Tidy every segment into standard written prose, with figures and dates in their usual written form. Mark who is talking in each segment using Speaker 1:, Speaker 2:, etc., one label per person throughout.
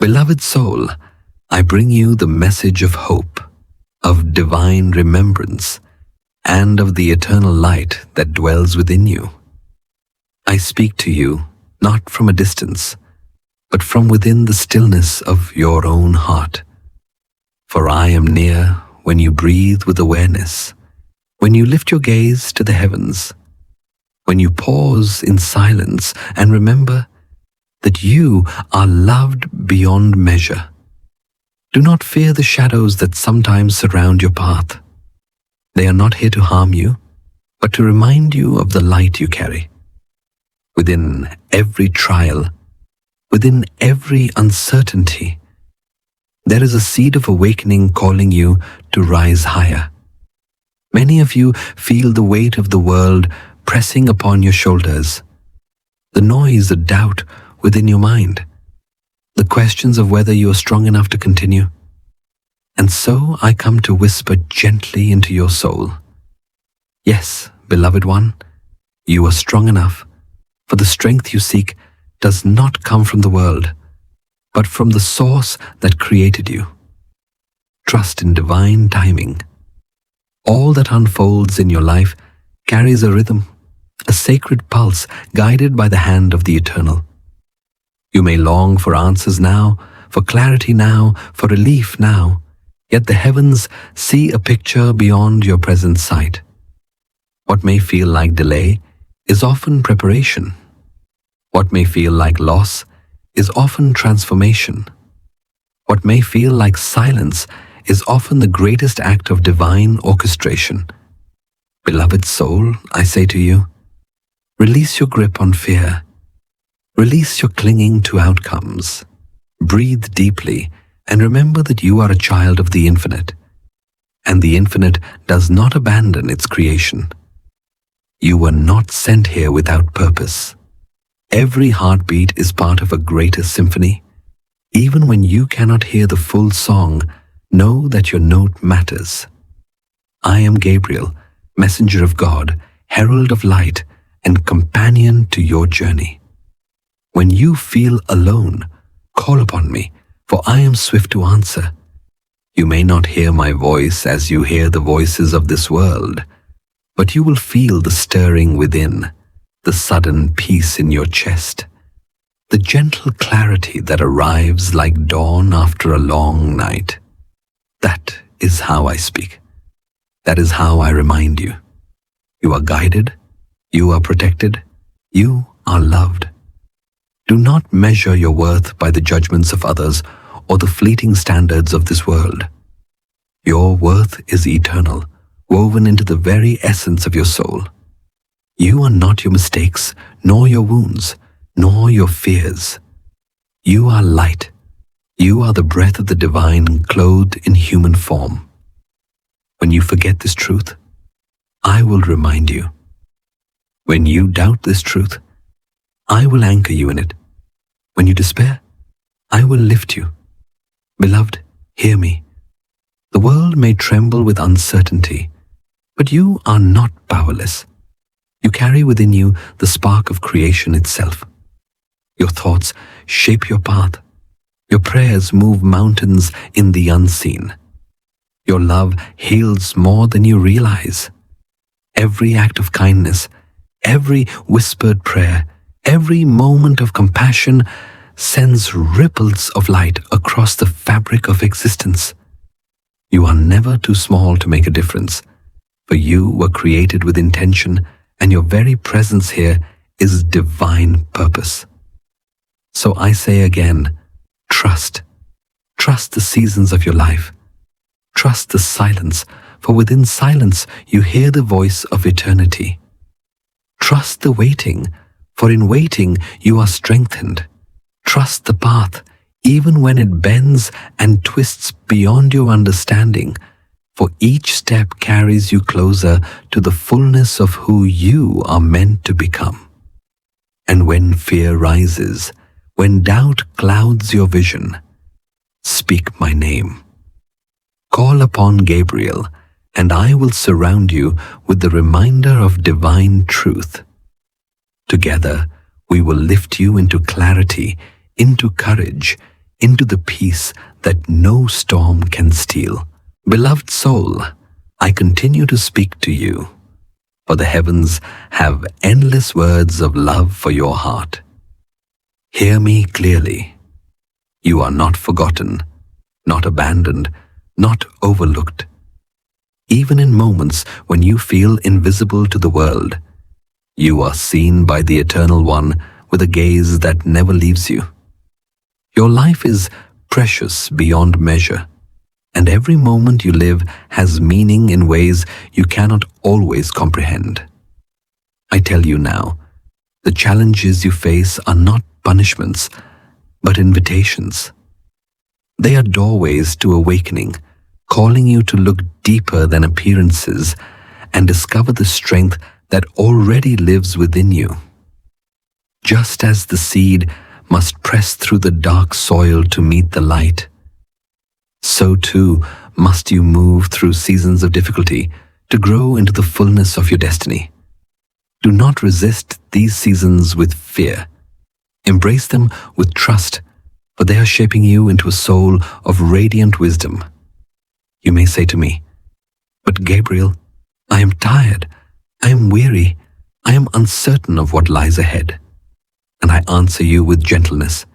Speaker 1: Beloved soul, I bring you the message of hope, of divine remembrance, and of the eternal light that dwells within you. I speak to you not from a distance, but from within the stillness of your own heart. For I am near when you breathe with awareness, when you lift your gaze to the heavens, when you pause in silence and remember that you are loved beyond measure. Do not fear the shadows that sometimes surround your path. They are not here to harm you, but to remind you of the light you carry. Within every trial, within every uncertainty, there is a seed of awakening calling you to rise higher. Many of you feel the weight of the world pressing upon your shoulders, the noise of doubt within your mind, the questions of whether you are strong enough to continue. And so I come to whisper gently into your soul. Yes, beloved one, you are strong enough, for the strength you seek does not come from the world, but from the source that created you. Trust in divine timing. All that unfolds in your life carries a rhythm, a sacred pulse guided by the hand of the eternal. You may long for answers now, for clarity now, for relief now, yet the heavens see a picture beyond your present sight. What may feel like delay is often preparation. What may feel like loss is often transformation. What may feel like silence is often the greatest act of divine orchestration. Beloved soul, I say to you, release your grip on fear. Release your clinging to outcomes. Breathe deeply and remember that you are a child of the infinite, and the infinite does not abandon its creation. You were not sent here without purpose. Every heartbeat is part of a greater symphony. Even when you cannot hear the full song, know that your note matters. I am Gabriel, messenger of God, herald of light, and companion to your journey. When you feel alone, call upon me, for I am swift to answer. You may not hear my voice as you hear the voices of this world, but you will feel the stirring within, the sudden peace in your chest, the gentle clarity that arrives like dawn after a long night. That is how I speak. That is how I remind you. You are guided, you are protected, you are loved. Do not measure your worth by the judgments of others or the fleeting standards of this world. Your worth is eternal, woven into the very essence of your soul. You are not your mistakes, nor your wounds, nor your fears. You are light. You are the breath of the divine clothed in human form. When you forget this truth, I will remind you. When you doubt this truth, I will anchor you in it. When you despair, I will lift you. Beloved, hear me. The world may tremble with uncertainty, but you are not powerless. You carry within you the spark of creation itself. Your thoughts shape your path. Your prayers move mountains in the unseen. Your love heals more than you realize. Every act of kindness, every whispered prayer, every moment of compassion sends ripples of light across the fabric of existence. You are never too small to make a difference, for you were created with intention, and your very presence here is divine purpose. So I say again, trust. Trust the seasons of your life. Trust the silence, for within silence you hear the voice of eternity. Trust the waiting, for in waiting you are strengthened. Trust the path, even when it bends and twists beyond your understanding, for each step carries you closer to the fullness of who you are meant to become. And when fear rises, when doubt clouds your vision, speak my name. Call upon Gabriel, and I will surround you with the reminder of divine truth. Together, we will lift you into clarity, into courage, into the peace that no storm can steal. Beloved soul, I continue to speak to you, for the heavens have endless words of love for your heart. Hear me clearly. You are not forgotten, not abandoned, not overlooked. Even in moments when you feel invisible to the world, you are seen by the Eternal One with a gaze that never leaves you. Your life is precious beyond measure, and every moment you live has meaning in ways you cannot always comprehend. I tell you now, the challenges you face are not punishments, but invitations. They are doorways to awakening, calling you to look deeper than appearances and discover the strength that already lives within you. Just as the seed must press through the dark soil to meet the light, so too must you move through seasons of difficulty to grow into the fullness of your destiny. Do not resist these seasons with fear. Embrace them with trust, for they are shaping you into a soul of radiant wisdom. You may say to me, "But Gabriel, I am tired, I am weary, I am uncertain of what lies ahead." And I answer you with gentleness,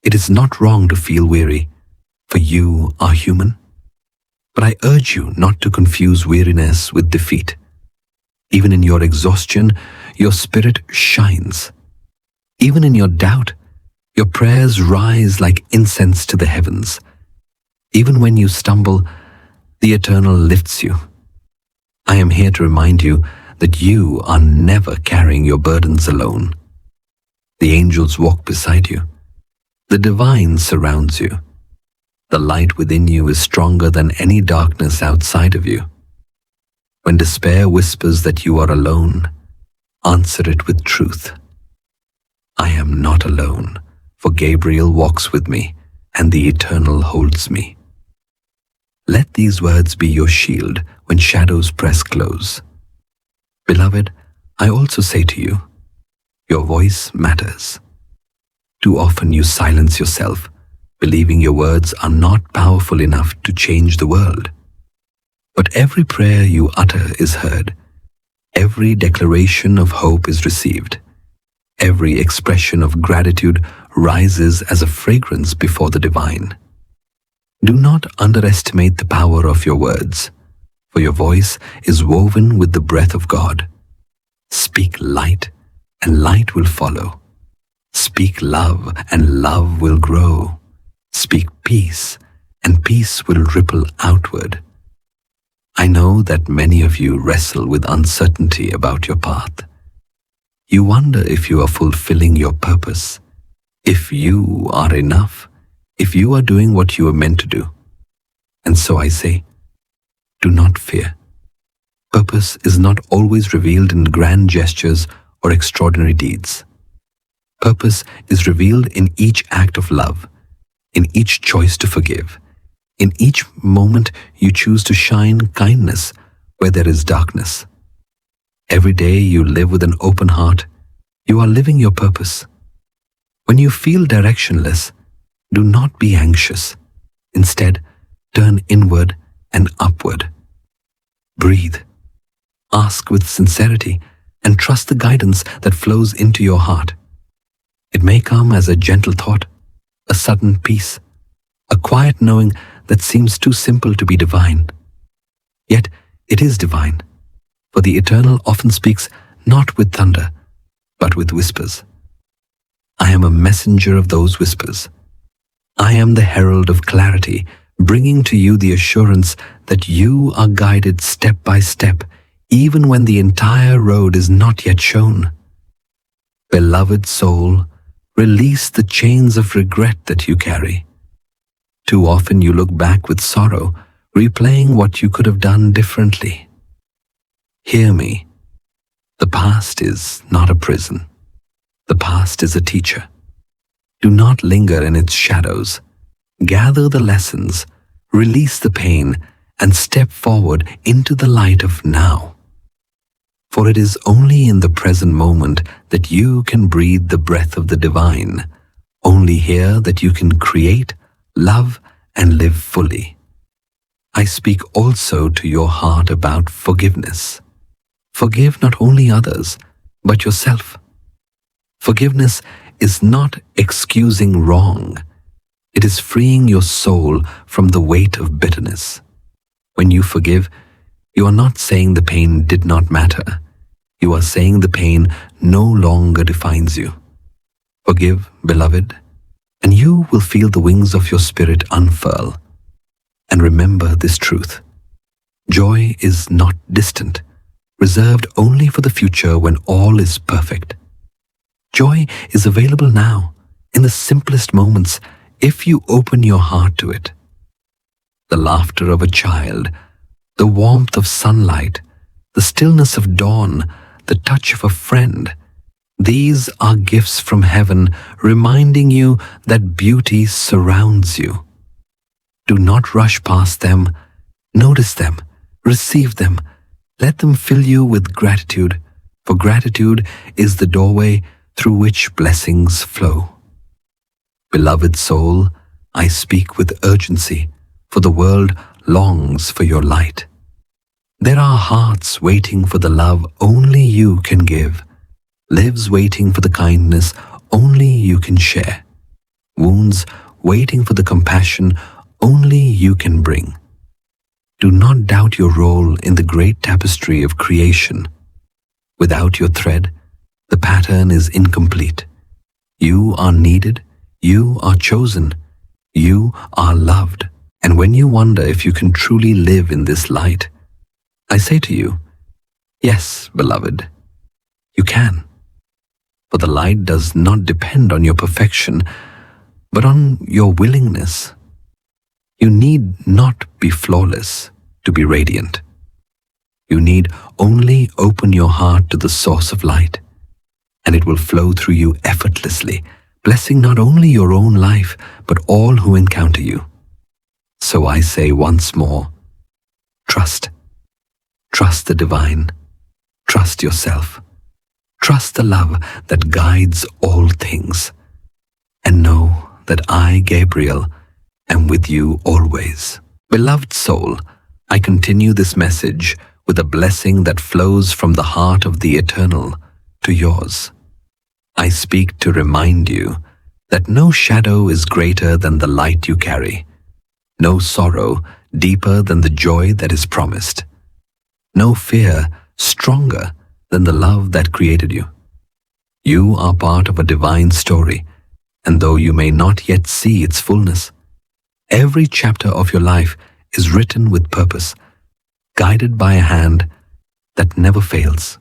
Speaker 1: it is not wrong to feel weary, for you are human. But I urge you not to confuse weariness with defeat. Even in your exhaustion, your spirit shines. Even in your doubt, your prayers rise like incense to the heavens. Even when you stumble, the Eternal lifts you. I am here to remind you that you are never carrying your burdens alone. The angels walk beside you. The divine surrounds you. The light within you is stronger than any darkness outside of you. When despair whispers that you are alone, answer it with truth. I am not alone, for Gabriel walks with me, and the Eternal holds me. Let these words be your shield when shadows press close. Beloved, I also say to you, your voice matters. Too often you silence yourself, believing your words are not powerful enough to change the world. But every prayer you utter is heard. Every declaration of hope is received. Every expression of gratitude rises as a fragrance before the divine. Do not underestimate the power of your words, for your voice is woven with the breath of God. Speak light, and light will follow. Speak love, and love will grow. Speak peace, and peace will ripple outward. I know that many of you wrestle with uncertainty about your path. You wonder if you are fulfilling your purpose, if you are enough, if you are doing what you are meant to do. And so I say, do not fear. Purpose is not always revealed in grand gestures or extraordinary deeds. Purpose is revealed in each act of love, in each choice to forgive, in each moment you choose to shine kindness where there is darkness. Every day you live with an open heart, you are living your purpose. When you feel directionless, do not be anxious. Instead, turn inward and upward. Breathe. Ask with sincerity and trust the guidance that flows into your heart. It may come as a gentle thought, a sudden peace, a quiet knowing that seems too simple to be divine. Yet it is divine, for the Eternal often speaks not with thunder, but with whispers. I am a messenger of those whispers. I am the herald of clarity, bringing to you the assurance that you are guided step by step, even when the entire road is not yet shown. Beloved soul, release the chains of regret that you carry. Too often you look back with sorrow, replaying what you could have done differently. Hear me. The past is not a prison. The past is a teacher. Do not linger in its shadows. Gather the lessons, release the pain, and step forward into the light of now. For it is only in the present moment that you can breathe the breath of the divine. only here that you can create, love, and live fully. I speak also to your heart about forgiveness. Forgive not only others, but yourself. Forgiveness is not excusing wrong. It is freeing your soul from the weight of bitterness. When you forgive, you are not saying the pain did not matter. You are saying the pain no longer defines you. Forgive, beloved, and you will feel the wings of your spirit unfurl. And remember this truth. Joy is not distant, reserved only for the future when all is perfect. Joy is available now, in the simplest moments, if you open your heart to it. The laughter of a child, the warmth of sunlight, the stillness of dawn, the touch of a friend. These are gifts from heaven reminding you that beauty surrounds you. Do not rush past them. Notice them. Receive them. Let them fill you with gratitude, for gratitude is the doorway through which blessings flow. Beloved soul, I speak with urgency, for the world longs for your light. There are hearts waiting for the love only you can give, lives waiting for the kindness only you can share, wounds waiting for the compassion only you can bring. Do not doubt your role in the great tapestry of creation. Without your thread, the pattern is incomplete. You are needed, you are chosen, you are loved. And when you wonder if you can truly live in this light, I say to you, yes, beloved, you can. For the light does not depend on your perfection, but on your willingness. You need not be flawless to be radiant. You need only open your heart to the source of light, and it will flow through you effortlessly, blessing not only your own life, but all who encounter you. So I say once more, trust. Trust the divine. Trust yourself. Trust the love that guides all things. And know that I, Gabriel, am with you always. Beloved soul, I continue this message with a blessing that flows from the heart of the eternal to yours. I speak to remind you that no shadow is greater than the light you carry, no sorrow deeper than the joy that is promised, no fear stronger than the love that created you. You are part of a divine story, and though you may not yet see its fullness, every chapter of your life is written with purpose, guided by a hand that never fails.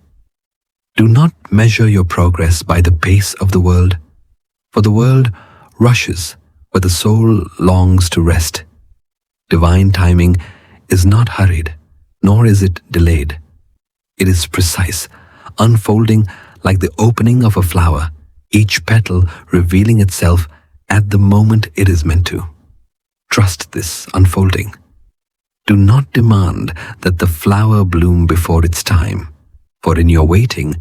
Speaker 1: Do not measure your progress by the pace of the world, for the world rushes where the soul longs to rest. Divine timing is not hurried, nor is it delayed. It is precise, unfolding like the opening of a flower, each petal revealing itself at the moment it is meant to. Trust this unfolding. Do not demand that the flower bloom before its time, for in your waiting,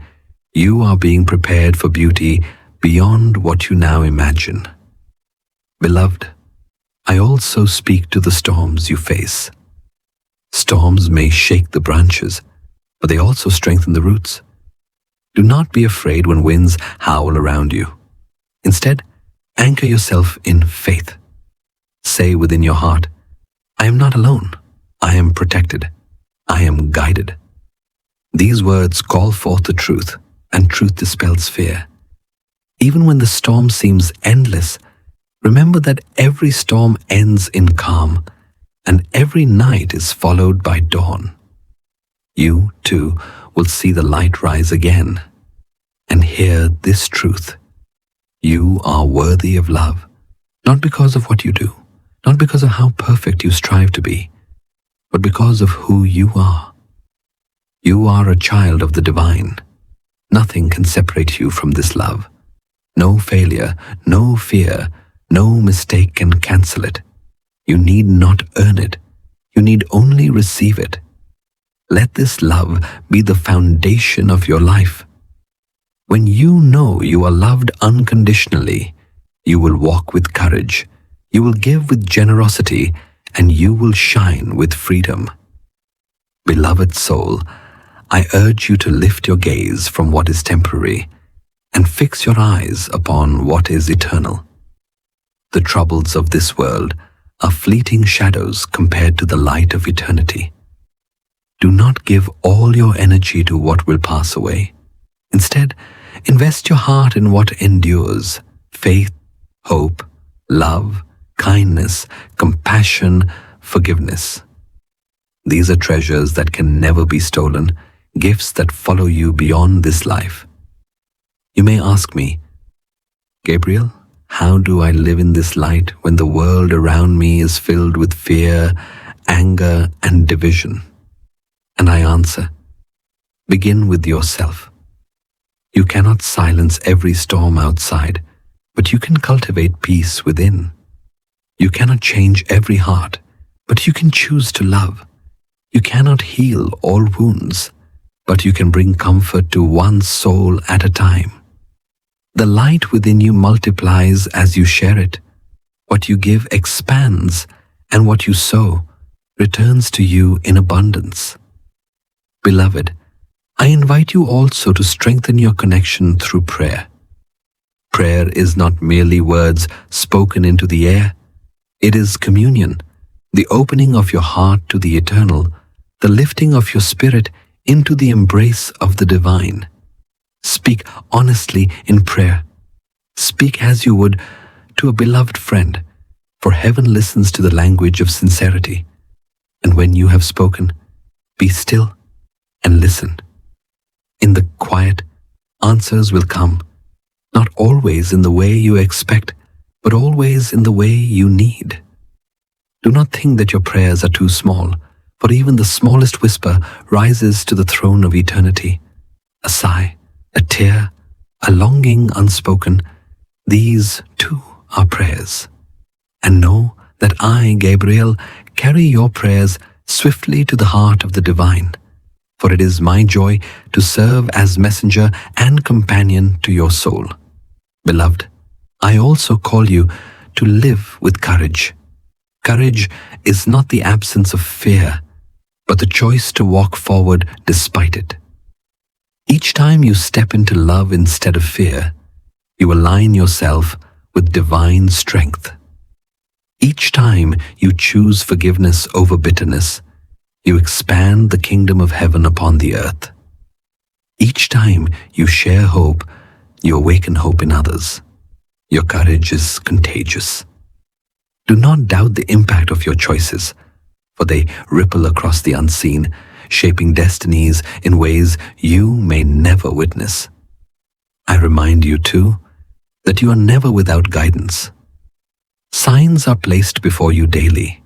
Speaker 1: you are being prepared for beauty beyond what you now imagine. Beloved, I also speak to the storms you face. Storms may shake the branches, but they also strengthen the roots. Do not be afraid when winds howl around you. Instead, anchor yourself in faith. Say within your heart, I am not alone. I am protected. I am guided. These words call forth the truth, and truth dispels fear. Even when the storm seems endless, remember that every storm ends in calm, and every night is followed by dawn. You, too, will see the light rise again, and hear this truth. You are worthy of love, not because of what you do, not because of how perfect you strive to be, but because of who you are. You are a child of the divine. Nothing can separate you from this love. No failure, no fear, no mistake can cancel it. You need not earn it. You need only receive it. Let this love be the foundation of your life. When you know you are loved unconditionally, You will walk with courage, you will give with generosity, and you will shine with freedom. Beloved soul, I urge you to lift your gaze from what is temporary and fix your eyes upon what is eternal. The troubles of this world are fleeting shadows compared to the light of eternity. Do not give all your energy to what will pass away. Instead, invest your heart in what endures: faith, hope, love, kindness, compassion, forgiveness. These are treasures that can never be stolen, gifts that follow you beyond this life. You may ask me, Gabriel, how do I live in this light when the world around me is filled with fear, anger, and division? And I answer, begin with yourself. You cannot silence every storm outside, but you can cultivate peace within. You cannot change every heart, but you can choose to love. You cannot heal all wounds, but you can bring comfort to one soul at a time. The light within you multiplies as you share it. What you give expands, and what you sow returns to you in abundance. Beloved, I invite you also to strengthen your connection through prayer. Prayer is not merely words spoken into the air. It is communion, the opening of your heart to the eternal, the lifting of your spirit into the embrace of the divine. Speak honestly in prayer. Speak as you would to a beloved friend, for heaven listens to the language of sincerity. And when you have spoken, be still and listen. In the quiet, answers will come, not always in the way you expect, but always in the way you need. Do not think that your prayers are too small, for even the smallest whisper rises to the throne of eternity. A sigh, a tear, a longing unspoken, these too are prayers. And know that I, Gabriel, carry your prayers swiftly to the heart of the divine, for it is my joy to serve as messenger and companion to your soul. Beloved, I also call you to live with courage. Courage is not the absence of fear, but the choice to walk forward despite it. Each time you step into love instead of fear, you align yourself with divine strength. Each time you choose forgiveness over bitterness, you expand the kingdom of heaven upon the earth. Each time you share hope, you awaken hope in others. Your courage is contagious. Do not doubt the impact of your choices, for they ripple across the unseen, shaping destinies in ways you may never witness. I remind you, too, that you are never without guidance. Signs are placed before you daily,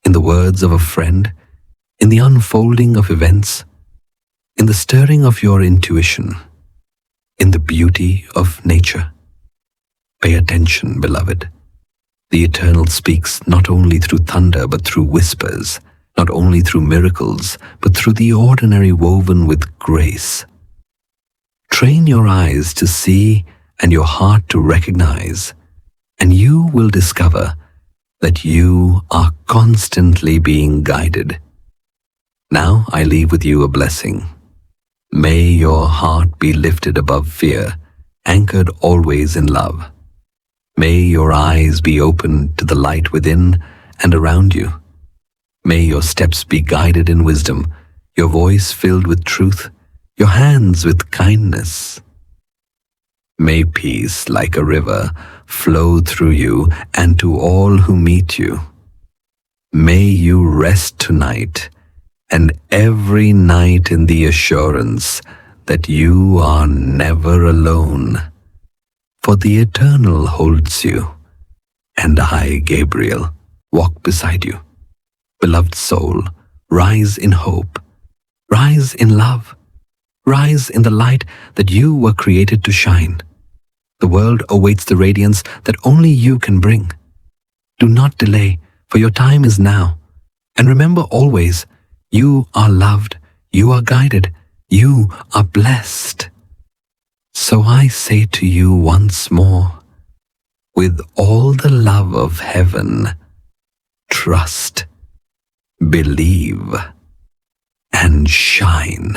Speaker 1: in the words of a friend, in the unfolding of events, in the stirring of your intuition, in the beauty of nature. Pay attention, beloved. The Eternal speaks not only through thunder but through whispers, not only through miracles but through the ordinary woven with grace. Train your eyes to see and your heart to recognize, and you will discover that you are constantly being guided. Now I leave with you a blessing. May your heart be lifted above fear, anchored always in love. May your eyes be open to the light within and around you. May your steps be guided in wisdom, your voice filled with truth, your hands with kindness. May peace, like a river, flow through you and to all who meet you. May you rest tonight and every night in the assurance that you are never alone, for the Eternal holds you, and I, Gabriel, walk beside you. Beloved soul, rise in hope, rise in love, rise in the light that you were created to shine. The world awaits the radiance that only you can bring. Do not delay, for your time is now. And remember always, you are loved, you are guided, you are blessed. So I say to you once more, with all the love of heaven, trust, believe, and shine.